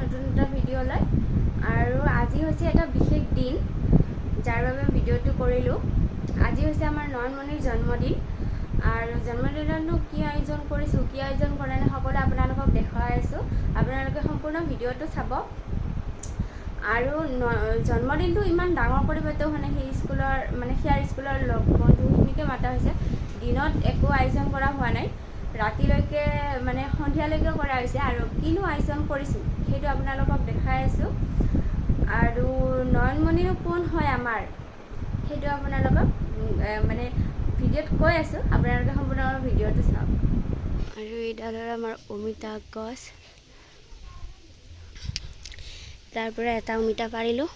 নতুন এটা ভিডিঅ' লৈ আৰু আজি হৈছে এটা বিশেষ দিন যাৰ বাবে ভিডিঅ'টো কৰিলোঁ। আজি হৈছে আমাৰ নয়নমণিৰ জন্মদিন আৰু জন্মদিনতনো কি আয়োজন কৰিছোঁ কি আয়োজন কৰা নাই সকলো আপোনালোকক দেখুৱাই আছোঁ। আপোনালোকে সম্পূৰ্ণ ভিডিঅ'টো চাব। আৰু জন্মদিনটো ইমান ডাঙৰ কৰি পাতাও হোৱা নাই, সেয়াৰ স্কুলৰ লগ বন্ধুখিনিকে মাতা হৈছে। দিনত একো আয়োজন কৰা হোৱা নাই, ৰাতিলৈকে সন্ধিয়ালৈকে কৰা হৈছে। আৰু কিনো আয়োজন কৰিছোঁ সেইটো আপোনালোকক দেখাই আছোঁ। আৰু নয়নমণিনো কোন হয় আমাৰ সেইটো আপোনালোকক ভিডিঅ'ত কৈ আছোঁ, আপোনালোকে সম্পূৰ্ণ ভিডিঅ'টো চাওক। আৰু এইডাল আমাৰ অমিতা গছ, তাৰ পৰা এটা অমিতা পাৰিলোঁ।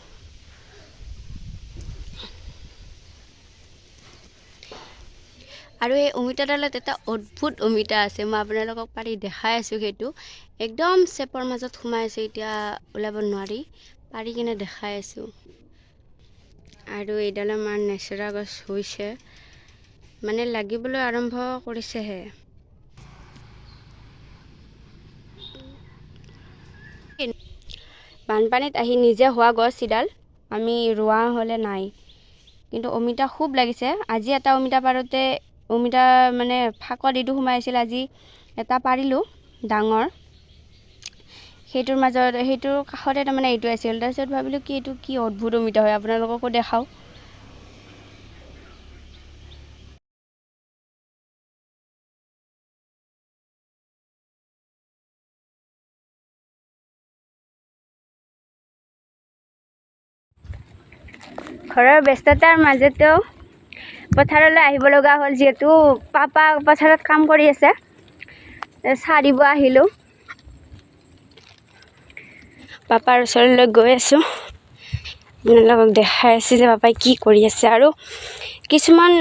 আৰু এই অমিতাডালত এটা অদ্ভুত অমিতা আছে, মই আপোনালোকক পাৰি দেখাই আছোঁ। সেইটো একদম চেপৰ মাজত সোমাই আছে, এতিয়া ওলাব নোৱাৰি, পাৰি কিনে দেখাই আছোঁ। আৰু এইডাল আমাৰ নেচেৰা গছ হৈছে, লাগিবলৈ আৰম্ভ কৰিছেহে। বানপানীত আহি নিজে হোৱা গছ ইডাল, আমি ৰোৱা হ'লে নাই। কিন্তু অমিতা খুব লাগিছে। আজি এটা অমিতা পাৰোঁতে অমিতা ফাঁকত এইটো সোমাইছিল, আজি এটা পাৰিলোঁ ডাঙৰ। সেইটোৰ কাষতে এইটো আছিল। তাৰপিছত ভাবিলোঁ কি এইটো কি অদ্ভুত অমিতা হয়, আপোনালোককো দেখাওঁ। ঘৰৰ ব্যস্ততাৰ মাজতেও পথাৰলৈ আহিব লগা হ'ল, যিহেতু পাপা পথাৰত কাম কৰি আছে। চাহ দিব আহিলোঁ, পাপাৰ ওচৰলৈ গৈ আছোঁ। আপোনালোকক দেখাই আছোঁ যে পাপাই কি কৰি আছে। আৰু কিছুমান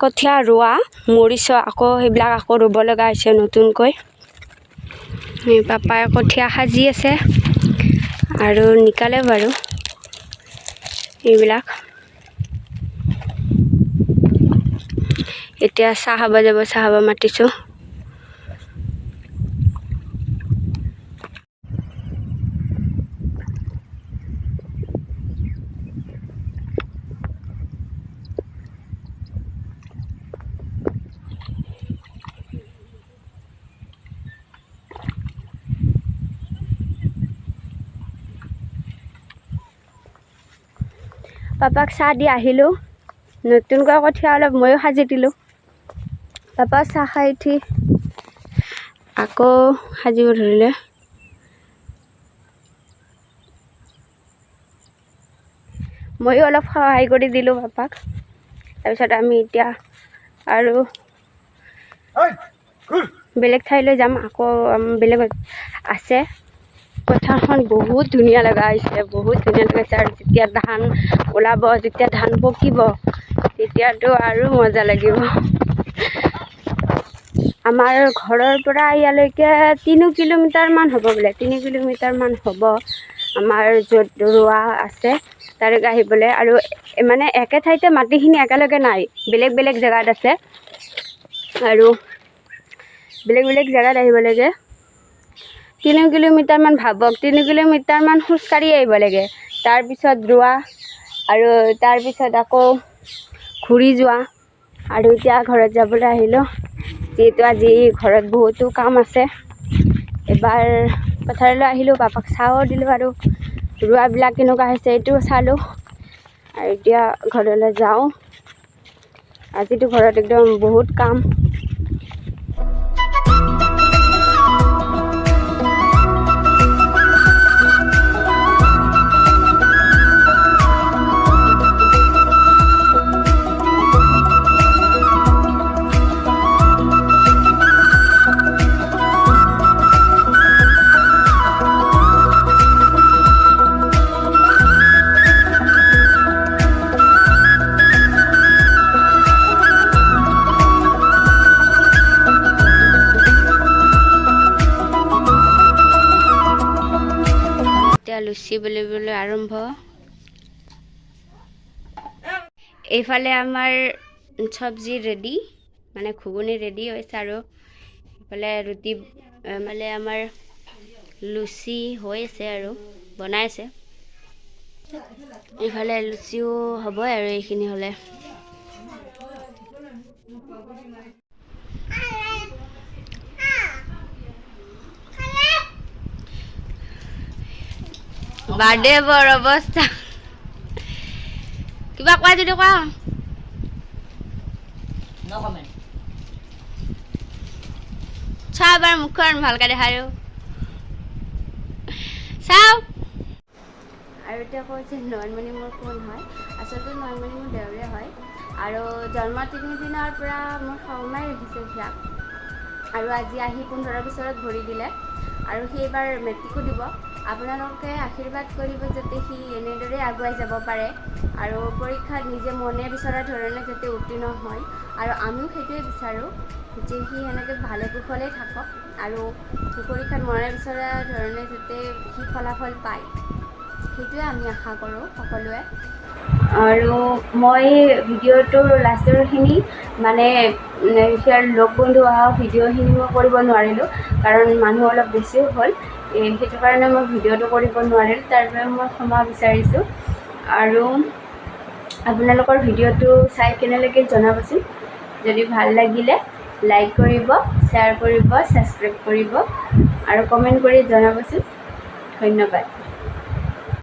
কঠীয়া ৰোৱা মৰিছোঁ, সেইবিলাক আকৌ ৰুব লগা হৈছে নতুনকৈ। পাপাই কঠীয়া সাজি আছে আৰু নিকালে বাৰু এইবিলাক। এতিয়া চাহ খাব যাব, চাহ খাব মাতিছোঁ। পাপাক চাহ দি আহিলোঁ, নতুনকৈ কঠীয়া অলপ ময়ো সাজি দিলোঁ। পাপা চাহ খাই উঠি আকৌ সাজিব ধৰিলে। ময়ো অলপ সহায় কৰি দিলোঁ পাপাক। তাৰপিছত আমি এতিয়া আৰু বেলেগ ঠাইলৈ যাম, আকৌ বেলেগত আছে। পথাৰখন বহুত ধুনীয়া লগা হৈছে, বহুত ধুনীয়া লগাইছে। আৰু যেতিয়া ধান ওলাব, যেতিয়া ধান পকিব, তেতিয়াতো আৰু মজা লাগিব। আমাৰ ঘৰৰ পৰা ইয়ালৈকে 3 কিলোমিটাৰমান হ'ব বোলে, 3 কিলোমিটাৰমান হ'ব আমাৰ য'ত ৰোৱা আছে তালৈকে আহিবলৈ। আৰু একে ঠাইতে মাটিখিনি একেলগে নাই, বেলেগ বেলেগ জেগাত আছে। আৰু বেলেগ বেলেগ জেগাত আহিব লাগে। 3 কিলোমিটাৰমান ভাবক, 3 কিলোমিটাৰমান খোজকাঢ়ি আহিব লাগে। তাৰপিছত ৰোৱা, আৰু তাৰপিছত আকৌ ঘূৰি যোৱা। আৰু এতিয়া ঘৰত যাবলৈ আহিলোঁ, যিহেতু আজি ঘৰত বহুতো কাম আছে। এবাৰ পথাৰলৈ আহিলোঁ, পাপাক চাহো দিলোঁ আৰু ৰোৱাবিলাক কেনেকুৱা হৈছে এইটোও চালোঁ। আৰু এতিয়া ঘৰলৈ যাওঁ। আজিতো ঘৰত একদম বহুত কাম। লুচি বুলিবলৈ আৰম্ভ। এইফালে আমাৰ চব্জি ৰেডি, ঘুগুনি ৰেডি হৈছে। আৰু এইফালে ৰুটি, আমাৰ লুচি হৈ আছে আৰু বনাই আছে এইফালে লুচিও হ'বই আৰু এইখিনি হ'লে বাৰ্থডে বৰ অৱস্থা কিবা কোৱা যদি কোৱা চাওঁ এবাৰ মুখখন ভালকৈ দেখাই দিওঁ চাওঁ আৰু এতিয়া কৈছে নয়নমণি মোৰ কোন হয় আচলতে নয়নমণি মোৰ দেউৰে হয় আৰু জন্মৰ 3 দিনৰ পৰা মোৰ শাহুমাই ৰাখিছে সিয়াক আৰু আজি আহি 15 বছৰত ভৰি দিলে আৰু সি এইবাৰ মেট্ৰিকো দিব আপোনালোকে আশীৰ্বাদ কৰিব যাতে সি এনেদৰে আগুৱাই যাব পাৰে আৰু পৰীক্ষাত নিজে মনে বিচৰা ধৰণে যাতে উত্তীৰ্ণ হয় আৰু আমিও সেইটোৱে বিচাৰোঁ যে সি সেনেকৈ ভালে কুশলে থাকক আৰু পৰীক্ষাত মনে বিচৰা ধৰণে যাতে সি ফলাফল পায় সেইটোৱে আমি আশা কৰোঁ সকলোৱে আৰু মই ভিডিঅ'টোৰ লাষ্টৰখিনি মানে সিয়াৰ লগ বন্ধু অহা ভিডিঅ'খিনি মই কৰিব নোৱাৰিলোঁ কাৰণ মানুহ অলপ বেছিও হ'ল সেইটো কাৰণে মই ভিডিঅ'টো কৰিব নোৱাৰিলোঁ তাৰ বাবে মই ক্ষমা বিচাৰিছোঁ আৰু আপোনালোকৰ ভিডিঅ'টো চাই কেনেলৈকে জনাবচোন যদি ভাল লাগিলে লাইক কৰিব শ্বেয়াৰ কৰিব ছাবস্ক্ৰাইব কৰিব আৰু কমেণ্ট কৰি জনাবচোন ধন্যবাদ